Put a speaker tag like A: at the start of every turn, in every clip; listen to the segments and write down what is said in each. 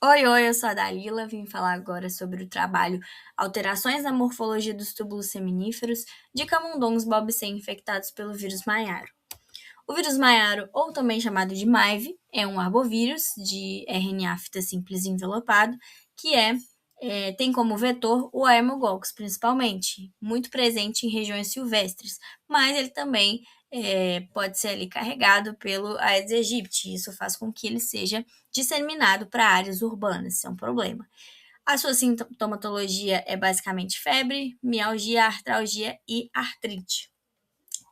A: Oi, eu sou a Dalila, vim falar agora sobre o trabalho Alterações na Morfologia dos Túbulos Seminíferos de camundongos bobsei infectados pelo vírus Maiaro. O vírus Maiaro, ou também chamado de MAIV, é um arbovírus de RNA fita simples envelopado, que tem como vetor o Haemococcus, principalmente, muito presente em regiões silvestres, mas ele também pode ser ali carregado pelo Aedes aegypti. Isso faz com que ele seja disseminado para áreas urbanas, isso é um problema. A sua sintomatologia é basicamente febre, mialgia, artralgia e artrite.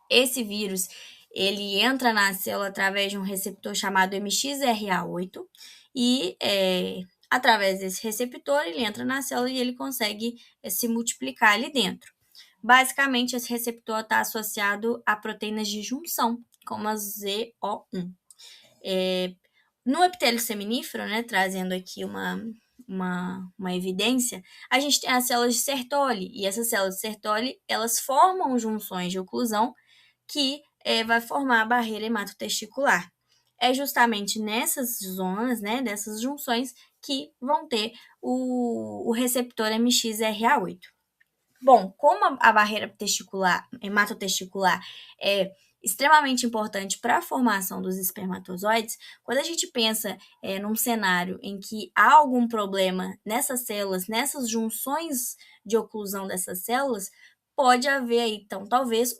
A: Esse vírus, ele entra na célula através de um receptor chamado MXRA8 e, através desse receptor, ele entra na célula e ele consegue se multiplicar ali dentro. Basicamente, esse receptor está associado a proteínas de junção, como a ZO1. No epitélio seminífero, né, trazendo aqui uma evidência, a gente tem as células de Sertoli, e essas células de Sertoli, elas formam junções de oclusão que vai formar a barreira hematotesticular. É justamente nessas zonas, né, dessas junções, que vão ter o receptor MXRA8. Bom, como a barreira hematotesticular é extremamente importante para a formação dos espermatozoides, quando a gente pensa num cenário em que há algum problema nessas células, nessas junções de oclusão dessas células, pode haver aí, então, talvez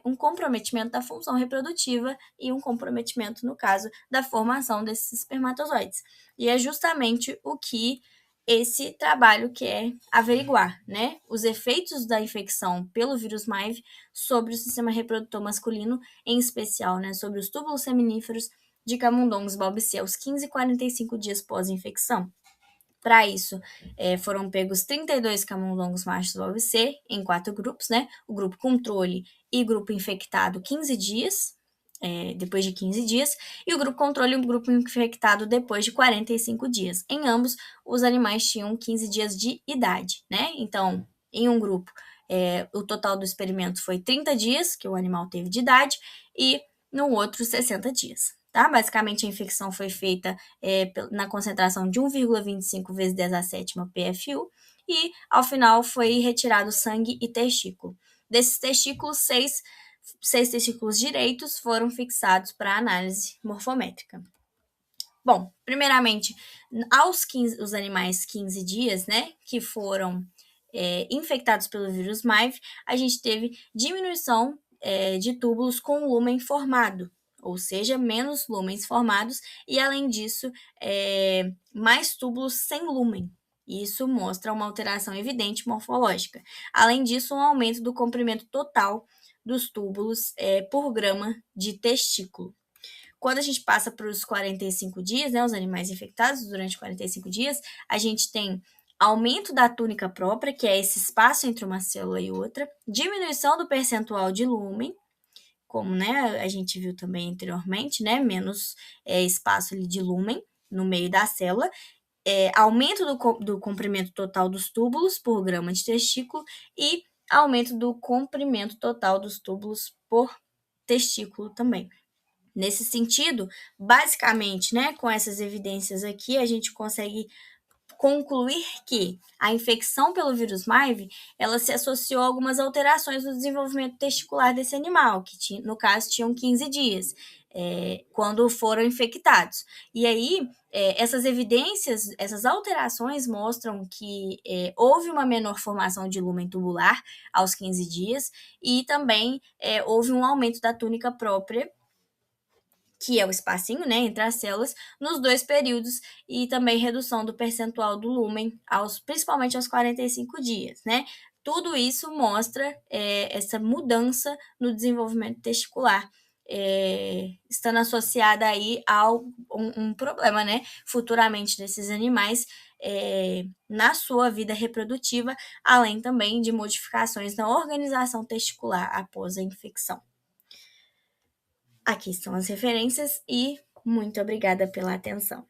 A: um comprometimento da função reprodutiva e um comprometimento, no caso, da formação desses espermatozoides. E é justamente o que esse trabalho quer averiguar, né, os efeitos da infecção pelo vírus MAIV sobre o sistema reprodutor masculino, em especial, né, sobre os túbulos seminíferos de camundongos bobsei aos 15 e 45 dias pós-infecção. Para isso, foram pegos 32 camundongos machos bobsei em 4 grupos, né, o grupo controle e grupo infectado 15 dias, depois de 15 dias, e o grupo controle e o grupo infectado depois de 45 dias. Em ambos, os animais tinham 15 dias de idade, né? Então, em um grupo, o total do experimento foi 30 dias que o animal teve de idade, e no outro, 60 dias. Tá? Basicamente, a infecção foi feita na concentração de 1,25 vezes 10 a sétima PFU, e ao final foi retirado sangue e testículo. Desses testículos, seis testículos direitos foram fixados para análise morfométrica. Bom, primeiramente, os animais 15 dias, né, que foram infectados pelo vírus MAIV, a gente teve diminuição de túbulos com lúmen formado, ou seja, menos lúmens formados, e além disso, mais túbulos sem lúmen. Isso mostra uma alteração evidente morfológica. Além disso, um aumento do comprimento total dos túbulos por grama de testículo. Quando a gente passa para os 45 dias, né, os animais infectados durante 45 dias, a gente tem aumento da túnica própria, que é esse espaço entre uma célula e outra, diminuição do percentual de lúmen, como, né, a gente viu também anteriormente, né, menos espaço ali de lúmen no meio da célula, aumento do comprimento total dos túbulos por grama de testículo e aumento do comprimento total dos túbulos por testículo também. Nesse sentido, basicamente, né, com essas evidências aqui, a gente consegue concluir que a infecção pelo vírus MAIV, ela se associou a algumas alterações no desenvolvimento testicular desse animal, que no caso tinham 15 dias, quando foram infectados. E aí, essas evidências, essas alterações mostram que houve uma menor formação de lúmen tubular aos 15 dias e também houve um aumento da túnica própria, que é o espacinho, né, entre as células, nos dois períodos, e também redução do percentual do lúmen, principalmente aos 45 dias, né? Tudo isso mostra essa mudança no desenvolvimento testicular, estando associada aí a um problema, né, futuramente desses animais, na sua vida reprodutiva, além também de modificações na organização testicular após a infecção. Aqui estão as referências e muito obrigada pela atenção.